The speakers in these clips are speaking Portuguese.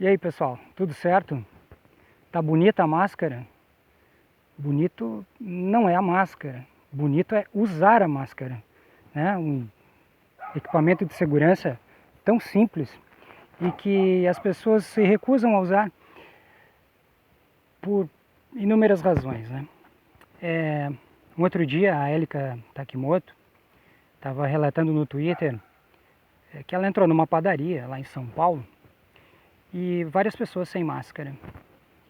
E aí, pessoal, tudo certo? Tá bonita a máscara? Bonito não é a máscara, bonito é usar a máscara, né? Um equipamento de segurança tão simples e que as pessoas se recusam a usar por inúmeras razões, né? Um outro dia a Elika Takimoto estava relatando no Twitter que ela entrou numa padaria lá em São Paulo e várias pessoas sem máscara.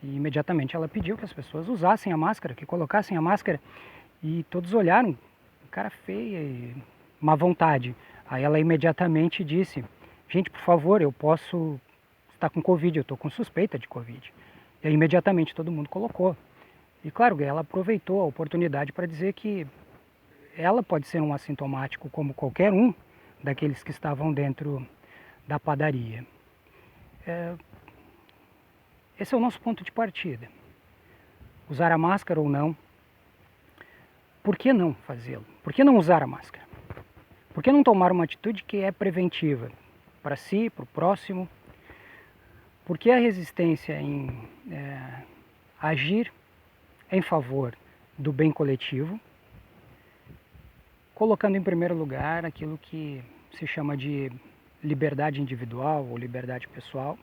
E imediatamente ela pediu que as pessoas usassem a máscara, que colocassem a máscara. E todos olharam, cara feia e má vontade. Aí ela imediatamente disse: gente, por favor, eu posso estar com Covid, eu estou com suspeita de Covid. E aí imediatamente todo mundo colocou. E claro, ela aproveitou a oportunidade para dizer que ela pode ser um assintomático como qualquer um daqueles que estavam dentro da padaria. Esse é o nosso ponto de partida. Usar a máscara ou não. Por que não fazê-lo? Por que não usar a máscara? Por que não tomar uma atitude que é preventiva para si, para o próximo? Por que a resistência em agir em favor do bem coletivo, colocando em primeiro lugar aquilo que se chama de liberdade individual ou liberdade pessoal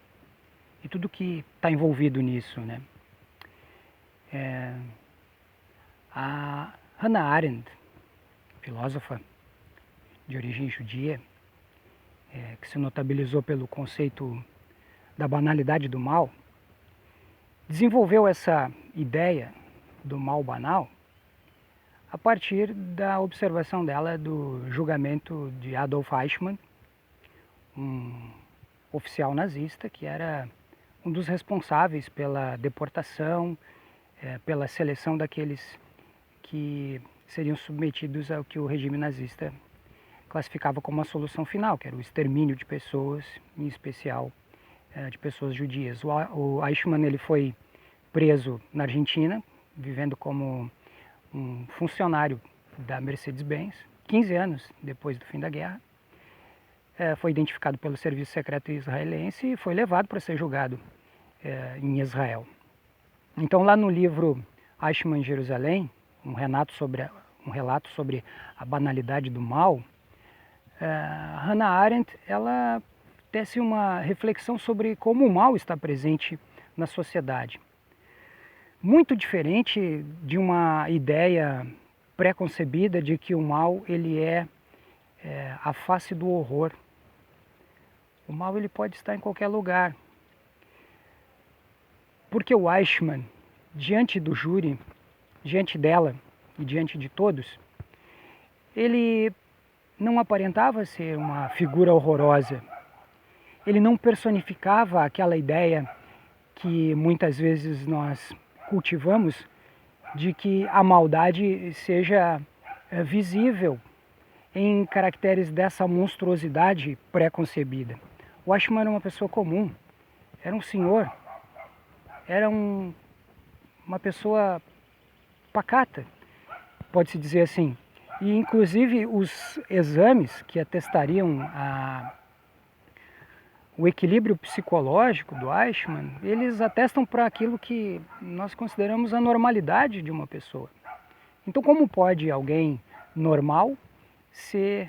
e tudo que está envolvido nisso, né? A Hannah Arendt, filósofa de origem judia, que se notabilizou pelo conceito da banalidade do mal, desenvolveu essa ideia do mal banal a partir da observação dela do julgamento de Adolf Eichmann, um oficial nazista que era um dos responsáveis pela deportação, pela seleção daqueles que seriam submetidos ao que o regime nazista classificava como a solução final, que era o extermínio de pessoas, em especial de pessoas judias. O Eichmann ele foi preso na Argentina, vivendo como um funcionário da Mercedes-Benz, 15 anos depois do fim da guerra. Foi identificado pelo serviço secreto israelense e foi levado para ser julgado em Israel. Então lá no livro Eichmann em Jerusalém, um relato sobre a banalidade do mal, Hannah Arendt ela tece uma reflexão sobre como o mal está presente na sociedade. Muito diferente de uma ideia pré-concebida de que o mal ele é a face do horror. O mal ele pode estar em qualquer lugar. Porque o Eichmann, diante do júri, diante dela e diante de todos, ele não aparentava ser uma figura horrorosa. Ele não personificava aquela ideia que muitas vezes nós cultivamos de que a maldade seja visível em caracteres dessa monstruosidade pré-concebida. O Eichmann era uma pessoa comum, era um senhor, era uma pessoa pacata, pode-se dizer assim. E inclusive os exames que atestariam o equilíbrio psicológico do Eichmann, eles atestam para aquilo que nós consideramos a normalidade de uma pessoa. Então como pode alguém normal ser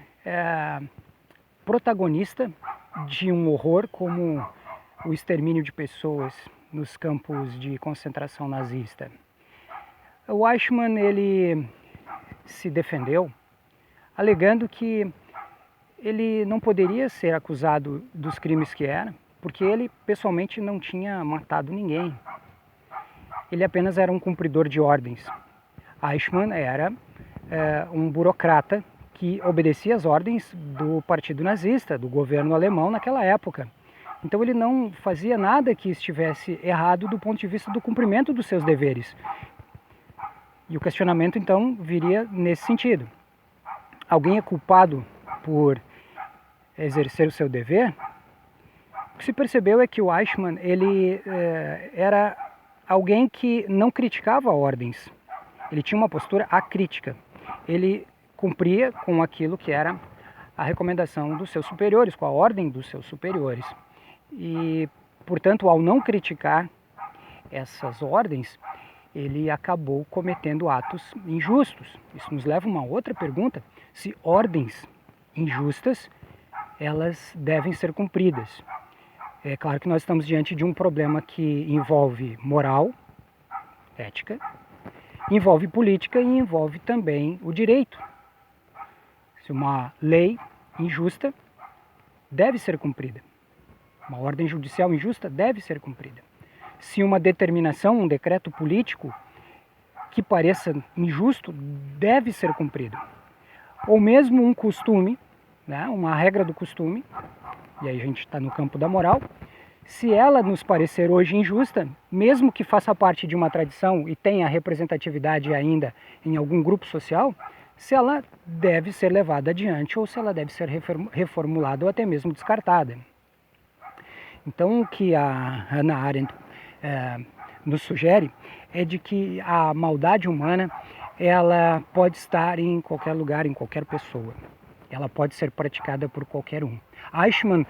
protagonista de um horror como o extermínio de pessoas nos campos de concentração nazista? O Eichmann ele se defendeu alegando que ele não poderia ser acusado dos crimes que era, porque ele pessoalmente não tinha matado ninguém. Ele apenas era um cumpridor de ordens. Eichmann era um burocrata que obedecia às ordens do partido nazista, do governo alemão naquela época. Então ele não fazia nada que estivesse errado do ponto de vista do cumprimento dos seus deveres. E o questionamento então viria nesse sentido. Alguém é culpado por exercer o seu dever? O que se percebeu é que o Eichmann ele era alguém que não criticava ordens. Ele tinha uma postura acrítica. Ele cumpria com aquilo que era a recomendação dos seus superiores, com a ordem dos seus superiores. E portanto, ao não criticar essas ordens, ele acabou cometendo atos injustos. Isso nos leva a uma outra pergunta: se ordens injustas, elas devem ser cumpridas. É claro que nós estamos diante de um problema que envolve moral, ética, envolve política e envolve também o direito. Se uma lei injusta deve ser cumprida, uma ordem judicial injusta deve ser cumprida. Se uma determinação, um decreto político que pareça injusto, deve ser cumprido. Ou mesmo um costume, né, uma regra do costume, e aí a gente está no campo da moral, se ela nos parecer hoje injusta, mesmo que faça parte de uma tradição e tenha representatividade ainda em algum grupo social, se ela deve ser levada adiante ou se ela deve ser reformulada ou até mesmo descartada. Então, o que a Hannah Arendt nos sugere é de que a maldade humana, ela pode estar em qualquer lugar, em qualquer pessoa. Ela pode ser praticada por qualquer um. Eichmann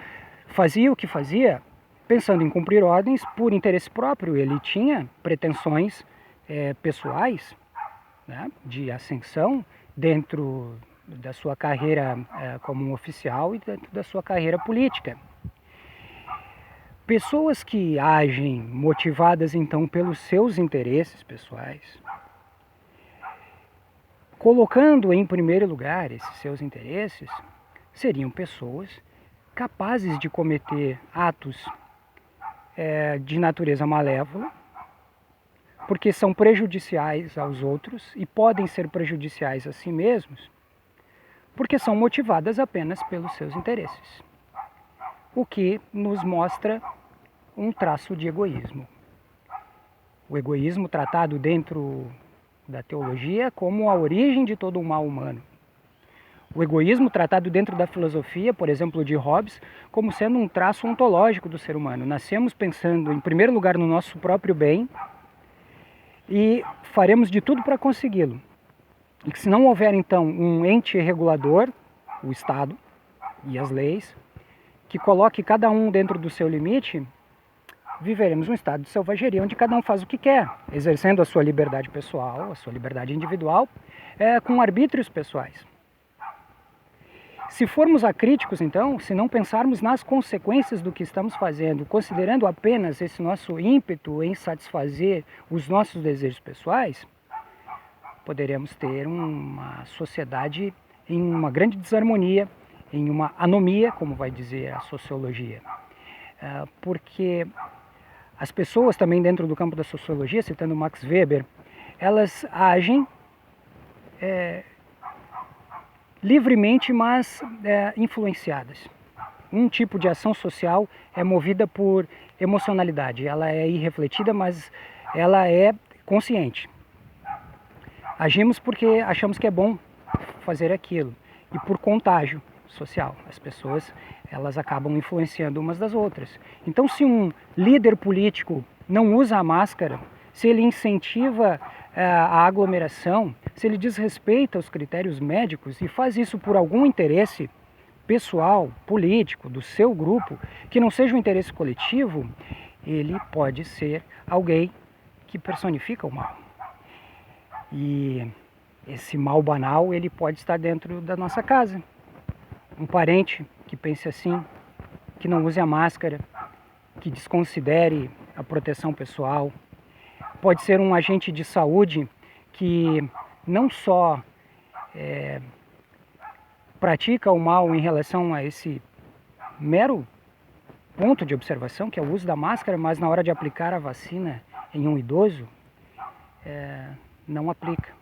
fazia o que fazia pensando em cumprir ordens por interesse próprio. Ele tinha pretensões pessoais, né, de ascensão dentro da sua carreira como um oficial e dentro da sua carreira política. Pessoas que agem motivadas então pelos seus interesses pessoais, colocando em primeiro lugar esses seus interesses, seriam pessoas capazes de cometer atos de natureza malévola, porque são prejudiciais aos outros e podem ser prejudiciais a si mesmos, porque são motivadas apenas pelos seus interesses. O que nos mostra um traço de egoísmo. O egoísmo tratado dentro da teologia como a origem de todo o mal humano. O egoísmo tratado dentro da filosofia, por exemplo, de Hobbes, como sendo um traço ontológico do ser humano. Nascemos pensando, em primeiro lugar, no nosso próprio bem e faremos de tudo para consegui-lo. E que se não houver, então, um ente regulador, o Estado e as leis, que coloque cada um dentro do seu limite, viveremos um estado de selvageria onde cada um faz o que quer, exercendo a sua liberdade pessoal, a sua liberdade individual, com arbítrios pessoais. Se formos acríticos, então, se não pensarmos nas consequências do que estamos fazendo, considerando apenas esse nosso ímpeto em satisfazer os nossos desejos pessoais, poderemos ter uma sociedade em uma grande desarmonia, em uma anomia, como vai dizer a sociologia. Porque as pessoas também dentro do campo da sociologia, citando Max Weber, elas agem livremente, mas influenciadas. Um tipo de ação social é movida por emocionalidade. Ela é irrefletida, mas ela é consciente. Agimos porque achamos que é bom fazer aquilo e por contágio social. As pessoas, elas acabam influenciando umas das outras. Então, se um líder político não usa a máscara, se ele incentiva a aglomeração, se ele desrespeita os critérios médicos e faz isso por algum interesse pessoal, político, do seu grupo, que não seja um interesse coletivo, ele pode ser alguém que personifica o mal. E esse mal banal, ele pode estar dentro da nossa casa. Um parente que pense assim, que não use a máscara, que desconsidere a proteção pessoal. Pode ser um agente de saúde que não só pratica o mal em relação a esse mero ponto de observação, que é o uso da máscara, mas na hora de aplicar a vacina em um idoso, não aplica.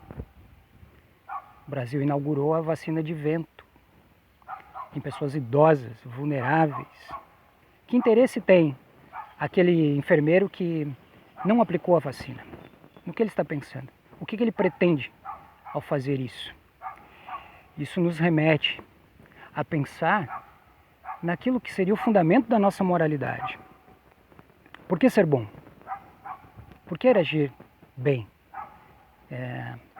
O Brasil inaugurou a vacina de vento em pessoas idosas, vulneráveis. Que interesse tem aquele enfermeiro que não aplicou a vacina? No que ele está pensando? O que ele pretende ao fazer isso? Isso nos remete a pensar naquilo que seria o fundamento da nossa moralidade. Por que ser bom? Por que agir bem?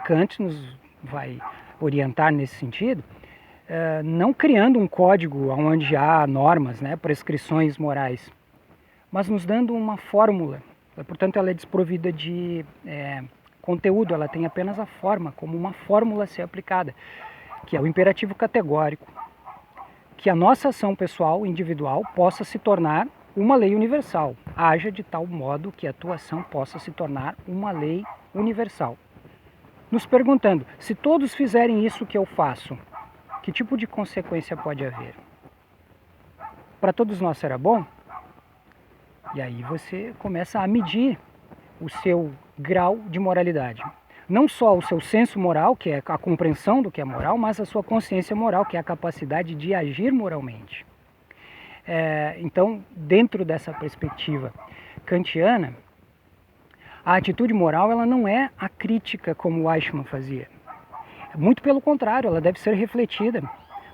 Kant nos vai orientar nesse sentido, não criando um código onde há normas, prescrições morais, mas nos dando uma fórmula. Portanto, ela é desprovida de conteúdo, ela tem apenas a forma, como uma fórmula a ser aplicada, que é o imperativo categórico, que a nossa ação pessoal, individual, possa se tornar uma lei universal. Haja de tal modo que a tua ação possa se tornar uma lei universal. Nos perguntando, se todos fizerem isso que eu faço, que tipo de consequência pode haver? Para todos nós será bom? E aí você começa a medir o seu grau de moralidade. Não só o seu senso moral, que é a compreensão do que é moral, mas a sua consciência moral, que é a capacidade de agir moralmente. Então, dentro dessa perspectiva kantiana, a atitude moral ela não é a crítica como o Eichmann fazia. Muito pelo contrário, ela deve ser refletida.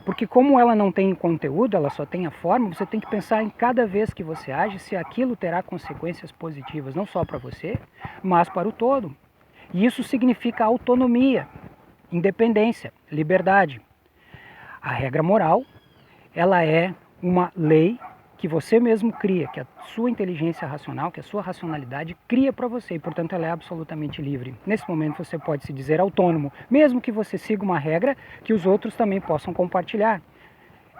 Porque como ela não tem conteúdo, ela só tem a forma, você tem que pensar em cada vez que você age se aquilo terá consequências positivas, não só para você, mas para o todo. E isso significa autonomia, independência, liberdade. A regra moral, ela é uma lei que você mesmo cria, que a sua inteligência racional, que a sua racionalidade cria para você, e portanto ela é absolutamente livre. Nesse momento você pode se dizer autônomo, mesmo que você siga uma regra que os outros também possam compartilhar.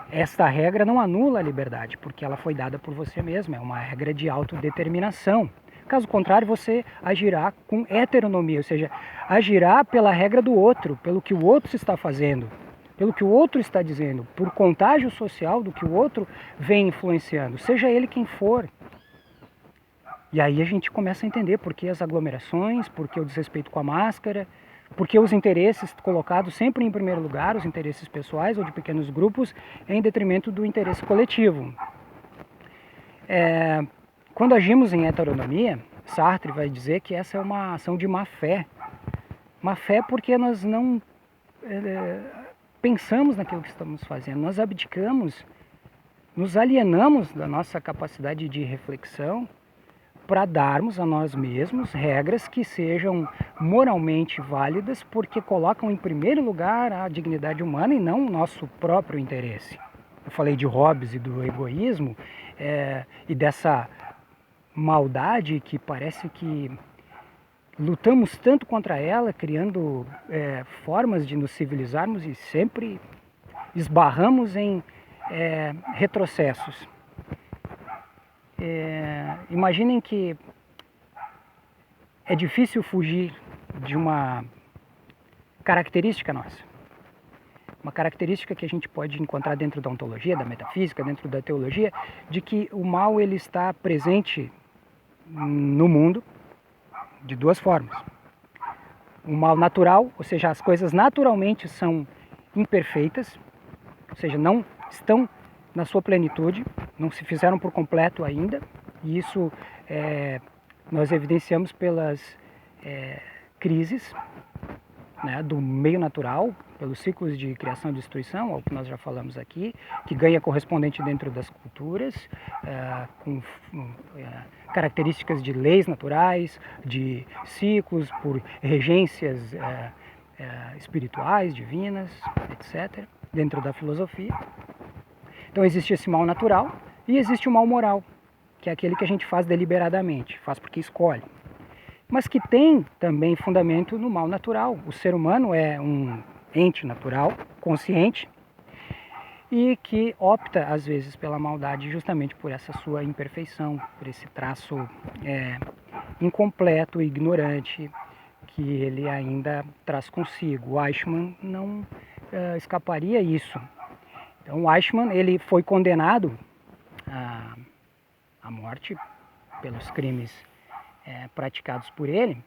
Esta regra não anula a liberdade, porque ela foi dada por você mesmo, é uma regra de autodeterminação. Caso contrário, você agirá com heteronomia, ou seja, agirá pela regra do outro, pelo que o outro está fazendo, pelo que o outro está dizendo, por contágio social do que o outro vem influenciando, seja ele quem for. E aí a gente começa a entender por que as aglomerações, por que o desrespeito com a máscara, por que os interesses colocados sempre em primeiro lugar, os interesses pessoais ou de pequenos grupos, em detrimento do interesse coletivo. Quando agimos em heteronomia, Sartre vai dizer que essa é uma ação de má fé. Má fé porque nós não pensamos naquilo que estamos fazendo, nós abdicamos, nos alienamos da nossa capacidade de reflexão para darmos a nós mesmos regras que sejam moralmente válidas porque colocam em primeiro lugar a dignidade humana e não o nosso próprio interesse. Eu falei de Hobbes e do egoísmo e dessa maldade que parece que lutamos tanto contra ela, criando formas de nos civilizarmos e sempre esbarramos em retrocessos. Imaginem que é difícil fugir de uma característica nossa. Uma característica que a gente pode encontrar dentro da ontologia, da metafísica, dentro da teologia, de que o mal ele está presente no mundo de duas formas. O mal natural, ou seja, as coisas naturalmente são imperfeitas, ou seja, não estão na sua plenitude, não se fizeram por completo ainda, e isso nós evidenciamos pelas crises, né, do meio natural, pelos ciclos de criação e destruição, ao que nós já falamos aqui, que ganha correspondente dentro das culturas, com características de leis naturais, de ciclos por regências espirituais, divinas, etc., dentro da filosofia. Então existe esse mal natural e existe o mal moral, que é aquele que a gente faz deliberadamente, faz porque escolhe. Mas que tem também fundamento no mal natural. O ser humano é um ente natural, consciente, e que opta, às vezes, pela maldade justamente por essa sua imperfeição, por esse traço incompleto e ignorante que ele ainda traz consigo. O Eichmann não escaparia isso. Então, o Eichmann ele foi condenado à morte pelos crimes praticados por ele,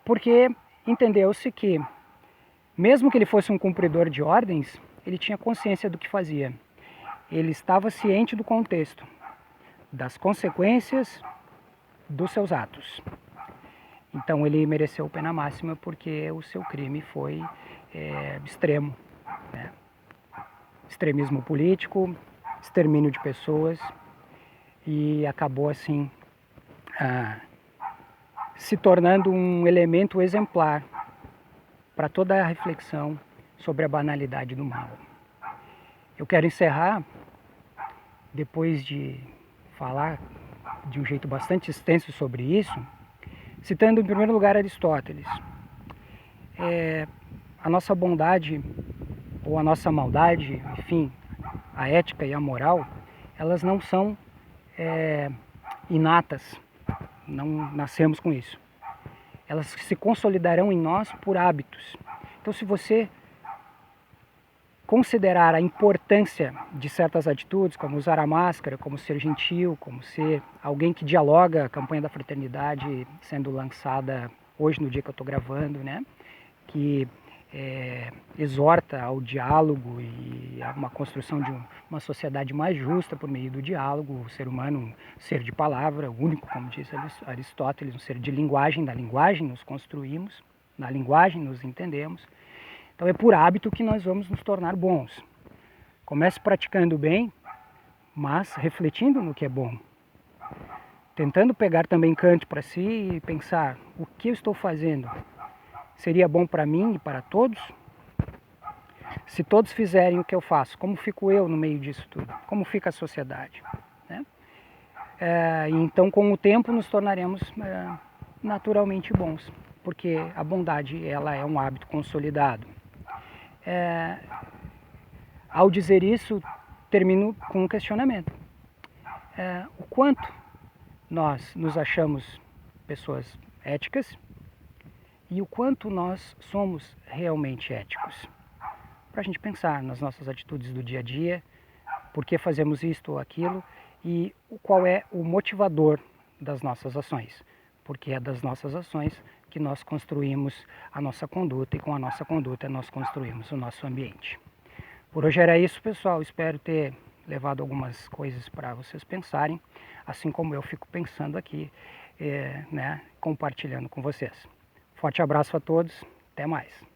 porque entendeu-se que, mesmo que ele fosse um cumpridor de ordens, ele tinha consciência do que fazia. Ele estava ciente do contexto, das consequências dos seus atos. Então ele mereceu pena máxima porque o seu crime foi extremo, né? Extremismo político, extermínio de pessoas, e acabou assim se tornando um elemento exemplar para toda a reflexão sobre a banalidade do mal. Eu quero encerrar, depois de falar de um jeito bastante extenso sobre isso, citando em primeiro lugar Aristóteles. A nossa bondade ou a nossa maldade, enfim, a ética e a moral, elas não são inatas, não nascemos com isso. Elas se consolidarão em nós por hábitos. Então, se você considerar a importância de certas atitudes, como usar a máscara, como ser gentil, como ser alguém que dialoga, a campanha da fraternidade sendo lançada hoje no dia que eu estou gravando, né? Que exorta ao diálogo e a uma construção de uma sociedade mais justa por meio do diálogo, o ser humano um ser de palavra, único, como disse Aristóteles, um ser de linguagem, da linguagem nos construímos, na linguagem nos entendemos. Então é por hábito que nós vamos nos tornar bons. Comece praticando bem, mas refletindo no que é bom. Tentando pegar também Kant para si e pensar, o que eu estou fazendo? Seria bom para mim e para todos? Se todos fizerem o que eu faço, como fico eu no meio disso tudo? Como fica a sociedade? Né? Então, com o tempo, nos tornaremos naturalmente bons, porque a bondade ela é um hábito consolidado. Ao dizer isso, termino com um questionamento. O quanto nós nos achamos pessoas éticas e o quanto nós somos realmente éticos? Para a gente pensar nas nossas atitudes do dia a dia, por que fazemos isto ou aquilo e qual é o motivador das nossas ações. Porque é das nossas ações que nós construímos a nossa conduta e com a nossa conduta nós construímos o nosso ambiente. Por hoje era isso, pessoal. Espero ter levado algumas coisas para vocês pensarem, assim como eu fico pensando aqui, né, compartilhando com vocês. Forte abraço a todos, até mais.